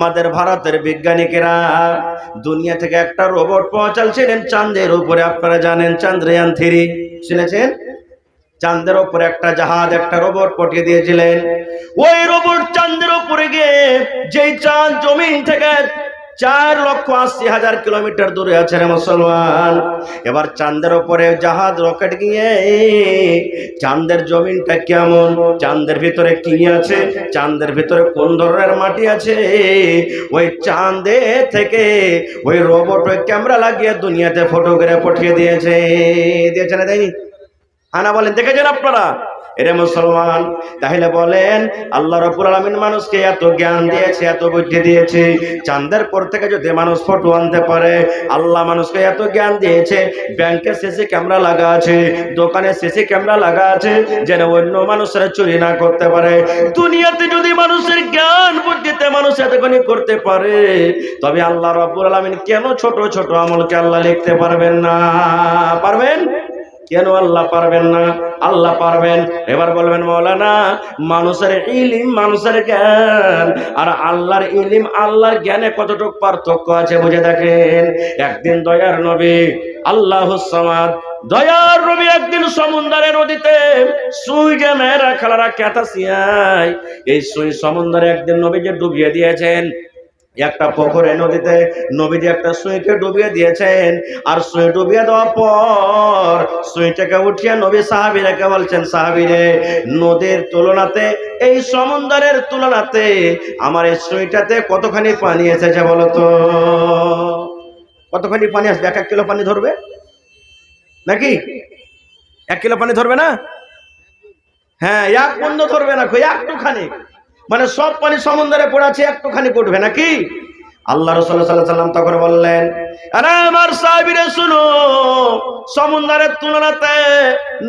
আমাদের ভারতের বিজ্ঞানীরা দুনিয়া থেকে একটা রোবট পৌঁছালছিলেন চাঁদের উপরে। আপনারা জানেন চন্দ্রয়ান 3 শুনেছেন? চাঁদের উপরে একটা জাহাজ, একটা রোবট পাঠিয়ে দিয়েছিলেন। ওই রোবট চাঁদের উপরে গিয়ে যেই চাঁদ জমিন থেকে 4,80,000 কিলোমিটার দূরে আছে রে মুসলমান। এবার চাঁদের উপরে জাহাজ রকেট গিয়ে চাঁদের জমিনটা কেমন, চাঁদের ভিতরে কি আছে, চাঁদের ভিতরে কোন ধরনের মাটি আছে, ওই চাঁদে থেকে ওই রোবট ওই ক্যামেরা লাগিয়ে দুনিয়াতে ফটোগ্রাফ পাঠিয়ে দিয়েছে। দিয়েছে না দেয়নি? আনা বলেন, দেখেছেন আপনারা? এরে মুসলমান, তাহলে বলেন আল্লাহ রাব্বুল আলামিন মানুষকে এত জ্ঞান দিয়েছে, এত বুদ্ধি দিয়েছে, চাঁদের পর থেকে যদি মানুষ ফটো আনতে পারে, আল্লাহ মানুষকে এত জ্ঞান দিয়েছে, ব্যাংকে সিসি ক্যামেরা লাগা আছে, দোকানে সিসি ক্যামেরা লাগা আছে, যেন অন্য মানুষরা চুরি না করতে পারে। দুনিয়াতে যদি মানুষের জ্ঞান বুদ্ধিতে মানুষ এতখানি করতে পারে, তবে আল্লাহ রাব্বুল আলামিন কেন ছোট ছোট আমলকে আল্লাহ লিখতে পারবেন না? পারবেন? কেন আল্লাহ পারবেন না? আল্লাহ পারবেন। এবার বলবেন মাওলানা, মানুষের ইলম, মানুষের জ্ঞান আর আল্লাহর ইলম, আল্লাহর জ্ঞানে কতটুকু পার্থক্য আছে বুঝে দেখেন। একদিন দয়ার নবী আল্লাহুস সামাদ, দয়ার নবী একদিন সমুদ্রের নদীতে সুই যে মেয়েরা খেলারা ক্যাতাসিয়ায়, এই সুই সমুদ্রে একদিন নবীকে ডুবিয়ে দিয়েছেন। একটা পুকুরে নদীতে নবীজি একটা সুইকে ডুবিয়ে দিয়েছেন। আর সুই ডুবিয়ে দেওয়ার পর সুইটাকে উঠিয়ে নবী সাহাবীরাকে বলছেন, সাহাবীরে, নদীর তুলনাতে, এই সমুদ্রের তুলনাতে আমার এই সুইটাতে কতখানি পানি এসেছে বলো তো? কতখানি পানি আসবে? 1 কিলো পানি ধরবে নাকি? 1 কিলো পানি ধরবে না? হ্যাঁ, এক বন্ধ ধরবে না, একটুখানি, মানে সব পানি সমুদ্রে পড়াছে, একটুখানি পড়বে নাকি? আল্লাহ রাসূল সাল্লাল্লাহু আলাইহি ওয়াসাল্লাম তখন বললেন, আরে আমার সাহাবীরা শুনো, সমুদ্রের তুলনাতে,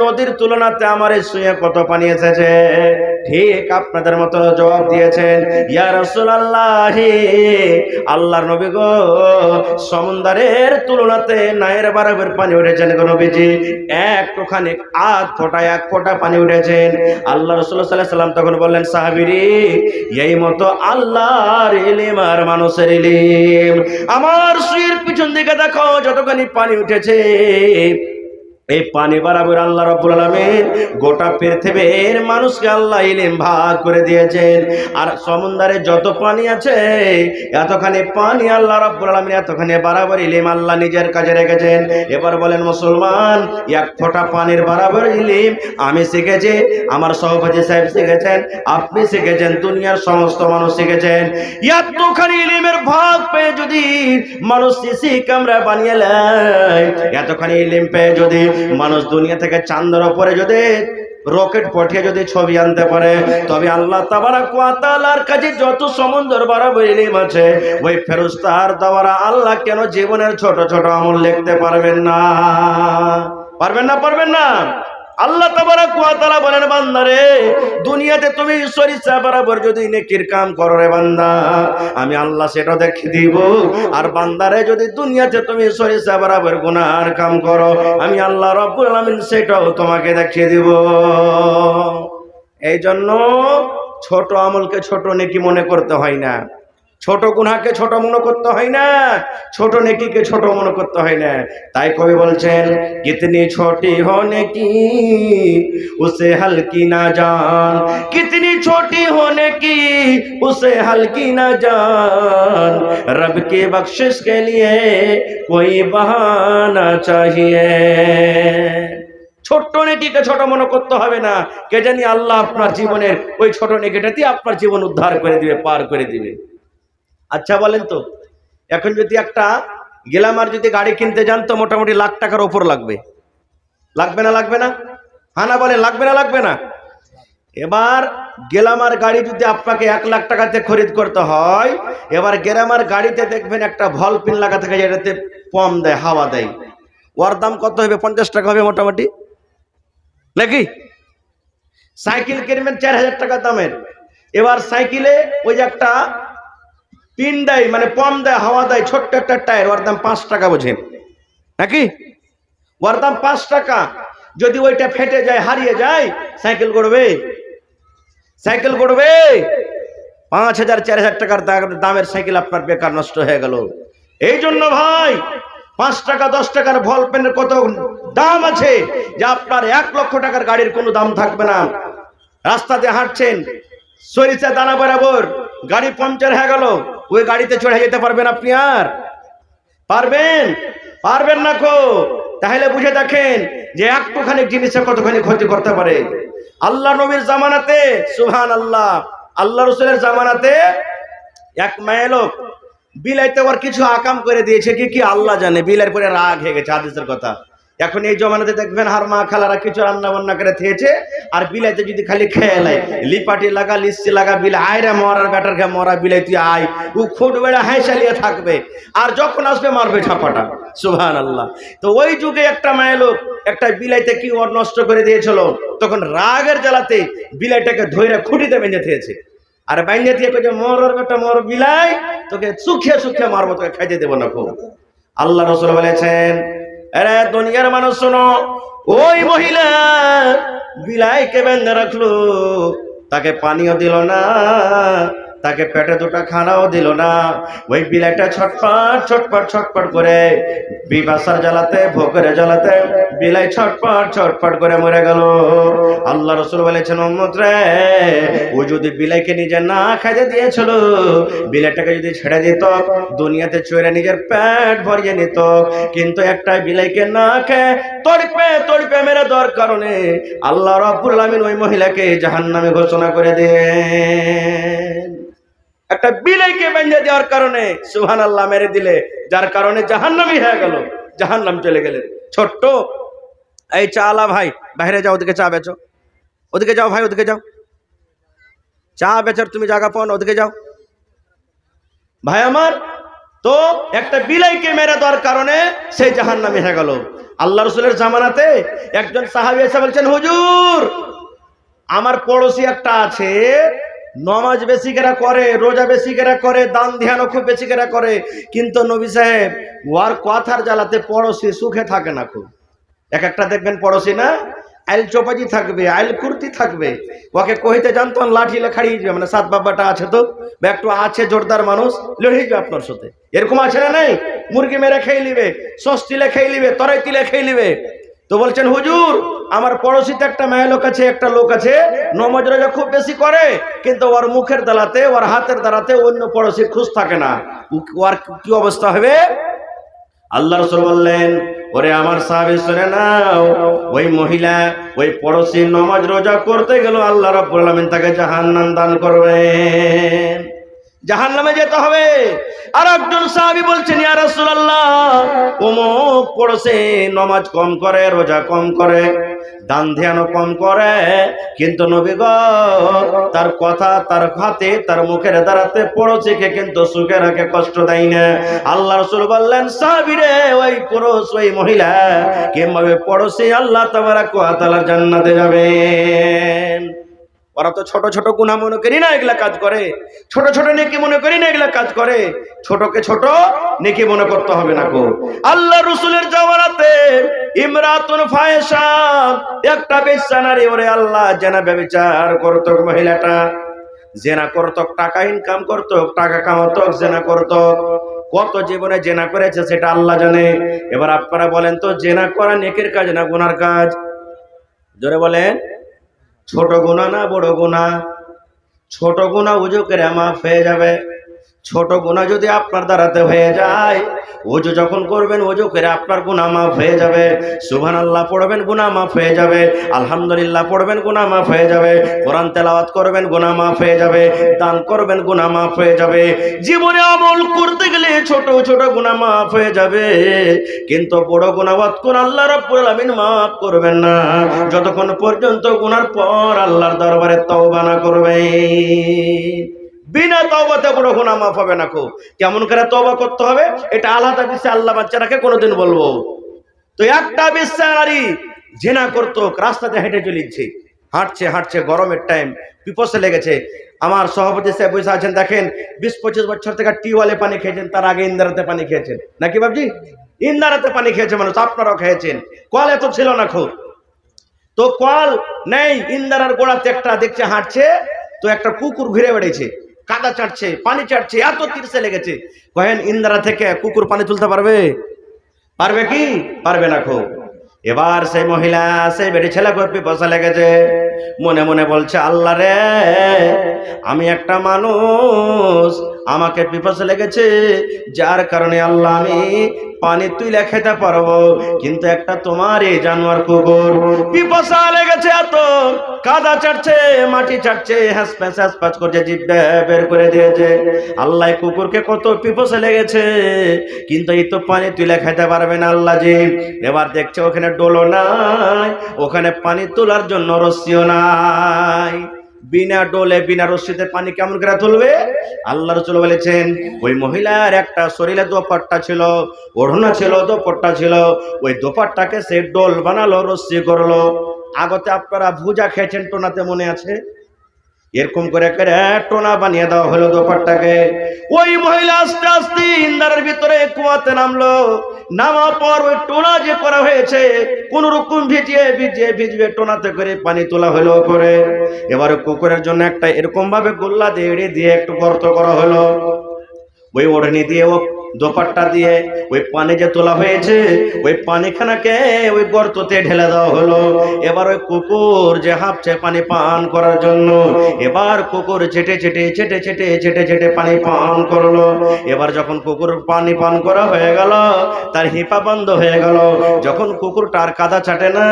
নদীর তুলনাতে আমার এই সুয়ে কত পানি এসেছে? ঠিক আপনাদের মতো জবাব দিয়েছেন, ইয়া রাসূলুল্লাহ, আল্লাহর নবী গো, সমুদ্রের তুলনাতে নায়ের বরাবর পানি উঠেছেন গো নবীজি, একটুখানি আধ ফোঁটা, 1 ফোঁটা পানি উঠেছেন। আল্লাহ রাসূল সাল্লাল্লাহু আলাইহি ওয়াসাল্লাম তখন বললেন, সাহাবীরে, এই মতো আল্লাহর ইলম আর মানুষের ইলম। আমার সুয়ের পিছন দিকে দেখো যতখানি পানি উঠেছে, এই পানি বরাবর আল্লাহ রাব্বুল আলামিন গোটা পৃথিবীর মানুষকে আল্লাহ ইলম ভাগ করে দিয়েছেন। আর সমুদ্রে যত পানি আছে, এতখানি পানি আল্লাহ রাব্বুল আলামিন এতখানি বরাবর ইলম আল্লাহ নিজের কাছে রেখেছেন। এবার বলেন মুসলমান, 1 ফোঁটা পানির বরাবর ইলম আমি শিখেছি, আমার সভাপতি সাহেব শিখেছেন, আপনি শিখেছেন, দুনিয়ার সমস্ত মানুষ শিখেছেন। এতখানি ইলমের ভাগ পেয়ে যদি মানুষ সিসি ক্যামেরা বানিয়ে নেয়, এতখানি ইলম পেয়ে যদি মানুষ দুনিয়া থেকে চাঁদের উপরে যদি রকেট পাঠিয়ে যদি ছবি আনতে পারে, তবে আল্লাহ তাবারাক ওয়া তাআলার কাছে যত সমুদ্র বরাবর ইলম আছে, ওই ফেরেশতার দ্বারা আল্লাহ কেন জীবনের ছোট ছোট আমল লিখতে পারবেন না? পারবেন না? পারবেন না? আল্লাহ তাবারাক ওয়া তাআলা বলেন, বান্দারে, দুনিয়াতে তুমি সরিষা বরাবর যদি নেকির কাম করো রে বান্দা, আমি আল্লাহ সেটা দেখিয়ে দিব। আর বান্দারে, যদি দুনিয়াতে তুমি সরিষা বরাবর গুনার কাম করো, আমি আল্লাহ রাব্বুল আলামিন সেটাও তোমাকে দেখিয়ে দিব। এই জন্য ছোট আমলকে ছোট নেকি মনে করতে হয় না, ছোট গুনাহকে ছোট মনে করতে হয় না, ছোট নেকিকে ছোট মনে করতে হয় না। তাই কবি বলছেন, কিতনি ছোটি হো নেকি উসে হলকি না জান, কিতনি ছোটি হো নেকি উসে হলকি না জান, রব की बख्शिश के लिए कोई बहाना चाहिए। ছোট্ট নেকিকে ছোট মনে করতে হবে না, কে জানি আল্লাহ আপনার জীবনের ওই ছোট নেকিটাতে আপনার জীবন উদ্ধার করে দিবে, পার করে দিবে। আচ্ছা বলেন তো, এখন যদি একটা গ্ল্যামার যদি গাড়ি কিনতে যান, তো মোটামুটি লাখ টাকার উপর লাগবে, লাগবে না? লাগবে না? হানা বলেন, লাগবে না? লাগবে না? এবার গ্ল্যামার গাড়ি যদি আপনাকে 1 লাখ টাকাতে খরিদ করতে হয়, এবার গ্ল্যামার গাড়িতে দেখবেন একটা ভল পিন লাগা থাকে, যেটাতে পাম্প দেয়, হাওয়া দেয়, ওর দাম কত হবে? 50 টাকা হবে মোটামুটি নাকি? সাইকেল কিনবেন 4000 টাকা দামের, এবার সাইকেলে ওই যে একটা পিন দেয়, মানে পাম্প দেয়, হাওয়া দেয়, ছোট্ট একটা টায়ার, ওর দাম 5 টাকা, বোঝেন নাকি? ওর দাম 5 টাকা। যদি ওইটা ফেটে যায়, হারিয়ে যায়, সাইকেল গড়বে? সাইকেল গড়বে? 5,000 4,000 টাকার দামের সাইকেল আপনার বেকার নষ্ট হয়ে গেল। এই জন্য ভাই 5 টাকা 10 টাকার বল পেনের কত দাম আছে যে আপনার 1 লক্ষ টাকার গাড়ির কোনো দাম থাকবে না। রাস্তাতে হাঁটছেন, সরিষা দানা বরাবর গাড়ি পাংচার হয়ে গেল, ওই গাড়িতে চড়ে যেতে পারবেন আপনি? আর পারবেন না কো। তাহলে বুঝে দেখেন যে একটুখানি জিনিসে কতখানি ক্ষতি করতে পারে। আল্লাহ নবীর জামানাতে, সুবহানাল্লাহ, আল্লাহ রসুলের জামানাতে এক মেয়ে লোক বিলাইতে ওর কিছু আকাম করে দিয়েছে, কি আল্লাহ জানে। বিলার পরে রাগ হয়ে গেছে, হাদিসের কথা। এখন এই জমানাতে দেখবেন হার মা খালারা কিছু রান্না বান্না করে খেয়েছে, আর বিলাইতে যদি খালি খেয়ে নেয়, লিপাটি লাগা লিস্টি লাগা বিলে আয়রা মরার ব্যাটার খে মরা বিলাই তুই আয়, ও খুঁট বেড়া হাঁসালিয়ে থাকবে, আর যখন আসবে মারবে ছাপাটা। সুবহানাল্লাহ। তো ওই যুগে একটা মেয়ে লোক একটা বিলাইতে কি ওর নষ্ট করে দিয়েছিল, তখন রাগের জ্বালাতে বিলাইটাকে ধৈর্য খুঁটিতে বেঁধে দিয়েছে। আর বাইন্দে দিয়ে কইছে, মরার বেটা মর বিলাই, তোকে সুখে সুখে মারবো, তোকে খাইতে দেবো না। খুব আল্লাহ রাসূল বলেছেন, আরে দুনিয়ার মানুষ শোনো, ওই মহিলা বিলাইকে বেঁধে রাখলো, তাকে পানিও দিল না, তাকে পেটে দুটো খানাও দিল না। ওই বিলাইটা ছটপট ছটপট ছটপট করে বিবাসার জ্বালাতে, ভোকের জ্বালাতে বিলাই ছটপট ছটপট করে মরে গেল। আল্লাহ রাসূল বলেছেন, উম্মত রে, ও যদি বিলাইকে নিজে না খাইতে দিয়েছিল, বিলাইটাকে যদি ছেড়ে দিত, দুনিয়াতে চড়ে নিজের পেট ভরিয়ে নিত। কিন্তু একটা বিলাইকে না খেয়ে তড়পে মেরে দেওয়ার কারণে আল্লাহ রাব্বুল আলামিন ওই মহিলাকে জাহান্নামে ঘোষণা করে দেন। একটা বিলাইকে বেঁধে দেওয়ার কারণে, সুবহানাল্লাহ, মেরে দিলে, যার কারণে জাহান্নামী হয়ে গেল, জাহান্নাম চলে গেলেন। ছোট্ট এই চালা ভাই, বাইরে যাও, ওদিকে চা বেচো, ওদিকে যাও ভাই, ওদিকে যাও, চা বেচার তুমি জায়গা পাও না, ওদিকে যাও ভাই আমার। তো একটা বিলাইকে মেরে দেওয়ার কারণে সেই জাহান্নামী হয়ে গেল। আল্লাহ রাসূলের জামানাতে একজন সাহাবী এসে বলছেন, হুজুর, আমার পড়োশি একটা আছে, নমাজ বেশি করে করে, রোজা বেশি করে করে, দান ধ্যানও খুব বেশি করে করে, কিন্তু নবী সাহেব ওর কথার জ্বালাতে পড়োশি সুখে থাকে না খুব। একটা দেখবেন পড়োশি না আইল চোপাজি থাকবে, আইল কুর্তি থাকবে, ওকে কহিতে জানতো লাঠি লেখাড়িয়ে যাবে, মানে সাত বাবাটা আছে তো বা একটু আছে জোরদার মানুষ, লড়িয়ে যাবে আপনার সাথে। এরকম আছে না নাই? মুরগি মেরে খেয়ে নিবে, সস্তিলে খেয়ে নিবে, তরাই তিলে খেয়ে নিবে। তো বলছেন, হুজুর, আমার পড়োশিতে একটা মেয়ে লোক আছে, একটা লোক আছে, নমাজ রোজা খুব বেশি করে, কিন্তু ওর মুখের দ্বারাতে, ওর হাতের দ্বারাতে অন্য পড়োশির খুশ থাকে না, ওর কি অবস্থা হবে? আল্লাহ রাসূল বললেন, ওরে আমার সাহাবী শুনে নাও, ওই মহিলা, ওই পড়োশি নমাজ রোজা করতে গেল, আল্লাহ রাব্বুল আলামিন তাকে জাহান্নাম দান করবেন, জাহান্নামে যেতে হবে। আর একজন সাহাবী বলছেন, ইয়া রাসূলুল্লাহ, অমুক পড়োশি নামাজ কম করে, রোজা কম করে, দান ধ্যানও কম করে, কিন্তু নবী গো, তার কথা, তার হাতে, তার মুখের দ্বারাতে পড়োশিকে কিন্তু সুখে রাখে, কষ্ট দেয় না। আল্লাহ রাসূল বললেন, সাহাবী রে, ওই পুরুষ, ওই মহিলা কিভাবে পড়োশি আল্লাহ তাবারক ওয়া তাআলার জান্নাতে যাবেন। ওরা তো ছোট ছোট গুনাহ মনে করি না এগুলা কাজ করে, ছোট ছোট নেকি মনে করি না এগুলা কাজ করে, ছোটকে ছোট নেকি মনে করতে হবে না কো। আল্লাহ রাসূলের জামানাতে ইমরাতুন ফায়সা, একটা বেশ্যা নারী, ওরে আল্লাহ, জেনা ব্যভিচার করত, মহিলাটা জেনা করত, টাকা ইনকাম করত, টাকা কামাতো, জেনা করত, কত জীবনে জেনা করেছে সেটা আল্লাহ জানে। এবার আপনারা বলেন তো, জেনা করা নেকির কাজ না গুনার কাজ? জোরে বলেন, ছোট গুনাহ না বড় গুনাহ? ছোট গুনাহ ওযু করে মাফ হয়ে যাবে। ছোট গুনাহ যদি আপনার দ্বারাতে হয়ে যায়, ওযু যখন করবেন, ওযু করে আপনার গুনাহ মাফ হয়ে যাবে। সুবহানাল্লাহ পড়বেন, গুনাহ মাফ হয়ে যাবে। আলহামদুলিল্লাহ পড়বেন, গুনাহ মাফ হয়ে যাবে। কোরআন তেলাওয়াত করবেন, গুনাহ মাফ হয়ে যাবে। দান করবেন, গুনাহ মাফ হয়ে যাবে। জীবনে আমল করতে গেলে ছোট ছোট গুনাহ মাফ হয়ে যাবে, কিন্তু বড় গুনাহ কোন আল্লাহ রাব্বুল আলামিন মাফ করবেন না, যতক্ষণ পর্যন্ত গুনার পর আল্লাহর দরবারে তওবা না করবে। বিনা তওবাতে বড় গুনাহ মাফ হবে না। কেমন করে তওবা করতে হবে এটা আলাদা বিষয়, আল্লাহ বাচ্চারাকে কোনোদিন বলবো। তো একটা বেশ্যা নারী জিনা করতো, রাস্তাতে হেঁটে চলেছে, হাঁটছে হাঁটছে, গরমের টাইম, পিপাসা লেগেছে। আমার সভাপতি সাহেব বসে আছেন, দেখেন 20-25 বছর থেকে টিউবওয়েলে পানি খেয়েছেন, তার আগে ইন্দারাতে পানি খেয়েছেন নাকি বাবজি? ইন্দারাতে পানি খেয়েছে মানুষ, আপনারাও খেয়েছেন। কল এত ছিল না খুব, তো কল নেই, ইন্দারার গোড়াতে একটা দেখছে হাঁটছে, তো একটা কুকুর ঘুরে বেড়েছে, কাদা চাটছে, পানি চাটছে, এত তিরছে লেগেছে। কহেন ইন্দ্রা থেকে কুকুর পানি তুলতে পারবে? পারবে কি? পারবে না। খুব এবার সেই মহিলা সেই বেটি ছেলে পিপাসা লেগেছে, মনে মনে বলছে আল্লাহ রে, আমি একটা মানুষ, আমাকে পিপাসা লেগেছে, যার কারণে আল্লাহ আমি পানি তুলে খেতে পারবো, কিন্তু একটা তোমার এই জানোয়ার কুকুর পিপাসা লেগেছে, এত কাদা চাটছে, মাটি চাটছে, হ্যাঁস করছে, জিভ বের করে দিয়েছে। আল্লাহ কুকুরকে কত পিপাসা লেগেছে, কিন্তু এই তো পানি তুলে খেতে পারবে না আল্লাহ জি। এবার দেখছে ওখানে ডোলো নাই, ওখানে পানি তোলার জন্য রস্সিও নাই। বিনা ডোলে বিনা রশ্মিতে পানি কেমন করে তুলবে? আল্লাহ রাসূল বলেছেন ওই মহিলার একটা শরীরে দোপাট্টা ছিল, ওড়না ছিল, দোপাট্টা ছিল, ওই দোপাট্টাকে সে ডোল বানালো, রশ্মি করলো। আগতে আপনারা ভুজা খেয়েছেন টোনাতে, মনে আছে? এরকম করে করে টোনা বানিয়ে দেওয়া হলো দোপাট্টাকে। ওই মহিলা আস্তে আস্তে ইন্দারের ভিতরে কুয়াতে নামলো, নামার পর ওই টোনা যে করা হয়েছে কোন রকম ভিজিয়ে টোনাতে করে পানি তোলা হলো করে। এবারে কুকুরের জন্য একটা এরকম ভাবে গোল্লা দিয়ে একটু গর্ত করা হলো, ওই ওড়নি দিয়ে ও দোপাট্টা দিয়ে ওই পানি যে তোলা হয়েছে ওই পানিখানাকে ওই গর্ততে ঢেলে দেওয়া হলো। এবার ওই কুকুর যে হাঁপছে পানি পান করার জন্য, এবার কুকুর ছেটে ছেটে পানি পান করলো। এবার যখন কুকুর পানি পান করা হয়ে গেল, তার হিপা বন্ধ হয়ে গেল। যখন কুকুরটা আর কাদা চাটে না,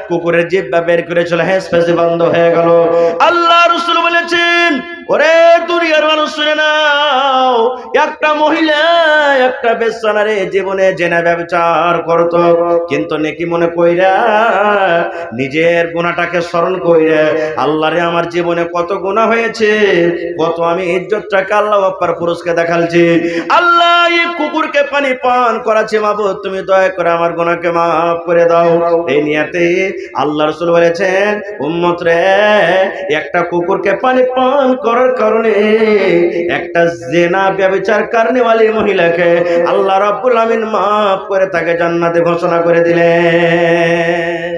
কুকুরের জিহ্বা বের করে চলে হ্যাঁস বন্ধ হয়ে গেল। আল্লাহ রাসূল বলেছেন ওরে দুনিয়ার মানুষ শুনে নাও, একটা মহিলা একটা বেশ্যানারে জীবনে জেনা ব্যভিচার করত, কিন্তু নেকি মনে কইরা নিজের গুনাহটাকে স্মরণ কইরা আল্লাহরে আমার জীবনে কত গুনাহ হয়েছে, কত আমি ইজ্জতটাকে আল্লাহ আকবার পুরুষকে দেখালছি, আল্লাহ এই কুকুরকে পানি পান করাছে, মাবুদ তুমি দয়া করে আমার গুনাহকে মাফ করে দাও। এই নিয়তে আল্লাহ রাসূল বলেছেন উম্মত রে, একটা কুকুরকে পানি পান করার কারণে একটা জেনা ব্যভিচার কারণেওয়ালী মহিলাকে আল্লাহ রাব্বুল আমিন মাফ করে তাকে জান্নাতে ঘোষণা করে দিলেন।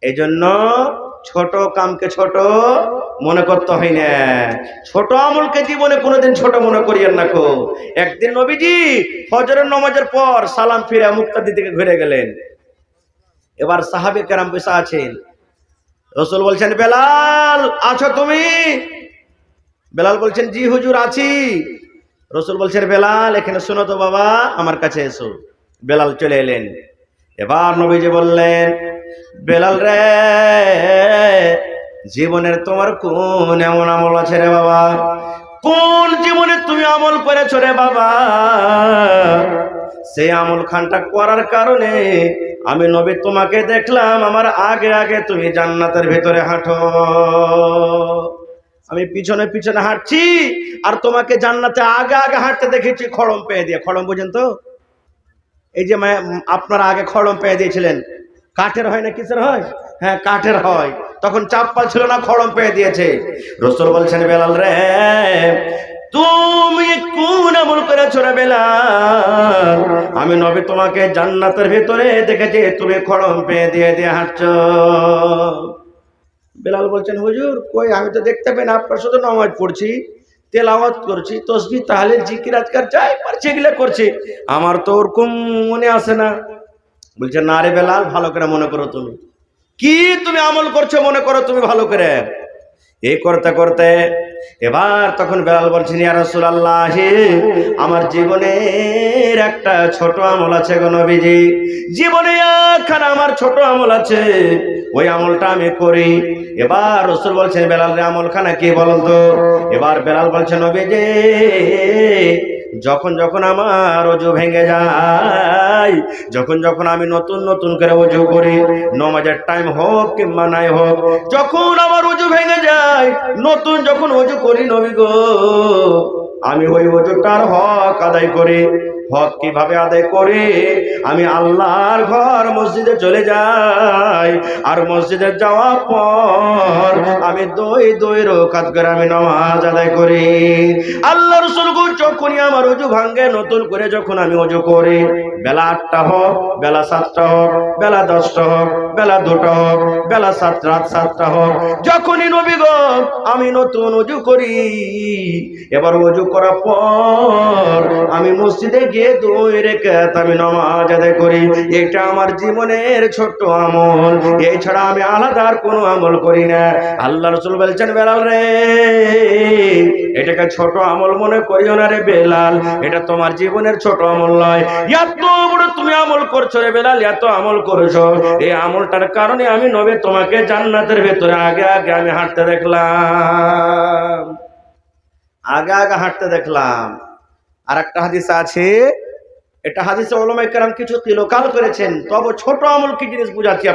এই জন্য ছোট কামকে ছোট মনে করতে হয় না, ছোট আমলকে জীবনে কোনোদিন ছোট মনে করিয়েন না। একদিন নবীজি ফজরের নামাজের পর সালাম ফিরে মুক্তাদির দিকে ঘুরে গেলেন। এবার সাহাবে কেরাম বসে আছেন, রাসূল বলছেন বেলাল আছো তুমি? বেলাল বলছেন জি হুজুর আছি। রাসূল বলছেন বেলাল এখানে শোনো তো বাবা, আমার কাছে এসো। বেলাল চলে এলেন। এবার নবীজি বললেন বেলাল রে, জীবনের তোমার কোন এমন আমল আছে রে বাবা, কোন জীবনে তুমি আমল করেছো রে বাবা, সেই আমল খানটা করার কারণে আমি নবী তোমাকে দেখলাম আমার আগে আগে তুমি জান্নাতের ভিতরে হাঁটো, আমি পিছনে পিছনে হাঁটছি আর তোমাকে জান্নাতে আগে আগে হাঁটতে দেখেছি খড়ম পেয়ে দিয়ে। খড়ম বুঝেন তো? এই যে আপনারা আগে খড়ম পেয়ে দিয়েছিলেন, কাঠের হয় না কিসের হয়? হ্যাঁ কাঠের হয়। তখন চাপ্পাল ছিল না, খড়ম পেয়ে দিয়েছে। রাসূল বলছেন বেলাল রে, তুমি কোন আমল করেছো রে বেলাল, আমি নবী তোমাকে জান্নাতের ভিতরে দেখেছি তুমি খড়ম পেয়ে দিয়ে দিয়ে হাঁটছো। বেলাল বলছেন হুজুর কই, আমি তো দেখতে পাই না, আপনার শুধু নামাজ পড়ছি, তেলাওয়াত করছি, তাসবিহ তাহলিল জিকির আজকার যাই পারছি এগুলো করছি, আমার তো ওরকম মনে আসে না। বলছে না রে বেলাল, ভালো করে মনে করো, তুমি কি তুমি আমল করছো মনে করো তুমি ভালো করে। এই করতে করতে এবার তখন বেলাল বলছেন ইয়া রাসূলুল্লাহ, আমার জীবনের একটা ছোট আমল আছে গো নবীজি, জীবনে একখানা আমার ছোট আমল আছে, ওই আমলটা আমি করি। এবার রাসূল বলছেন বেলাল রে আমলখানা কি বলতো? এবার বেলাল বলছেন নবীজি, যখন যখন আমার ওযু ভেঙে যায়, যখন যখন আমি নতুন নতুন করে ওযু করি, নামাজের টাইম হোক কিংবা নাই হোক, যখন আমার ওযু ভেঙে যায়, নতুন যখন ওযু করি নবী গো, আমি ওই ওযুটার হক আদায় করি। হক কিভাবে আদায় করি? আমি আল্লাহর ঘর মসজিদে চলে যাই, আর মসজিদে যাওয়ার পর আমি দুই রাকাত করে আমি নামাজ আদায় করি। আল্লাহ রাসূল চক্ষু যখনই আমার অজু ভাঙ্গে নতুন করে যখন আমি অজু করি, বেলা 8টা হোক, বেলা 7টা হোক, বেলা 10টা হোক, বেলা 2টা হোক, বেলা রাত 7টা হোক, যখনই নবী গো আমি নতুন অজু করি, এবার অজু করার পর আমি মসজিদে গিয়ে 2 রাকাত আমি নামাজ আদায় করি। এটা আমার জীবনের ছোট্ট আমল, এছাড়া আমি আলাদা আর কোনো আমল করি না। আল্লাহ রাসূল বলছেন, বেলাল রে, এটাকে ছোট আমল মনে করিও না রে বেলাল, এটা তোমার জীবনের ছোট আমল নয়। এত বড় তুমি আমল করছো রে বেলাল, এত আমল করেছো, এই আমলটার কারণে আমি নবী তোমাকে জান্নাতের ভেতরে আগে আগে আমি হাঁটতে দেখলাম, আগে আগে হাঁটতে দেখলাম। আর একটা হাদিস আছে, এটা হাদিসে উলামায়ে কেরাম কিছু তিলকাল করেছেন, তবে ছোট আমল কি জিনিস বুঝাচ্ছি।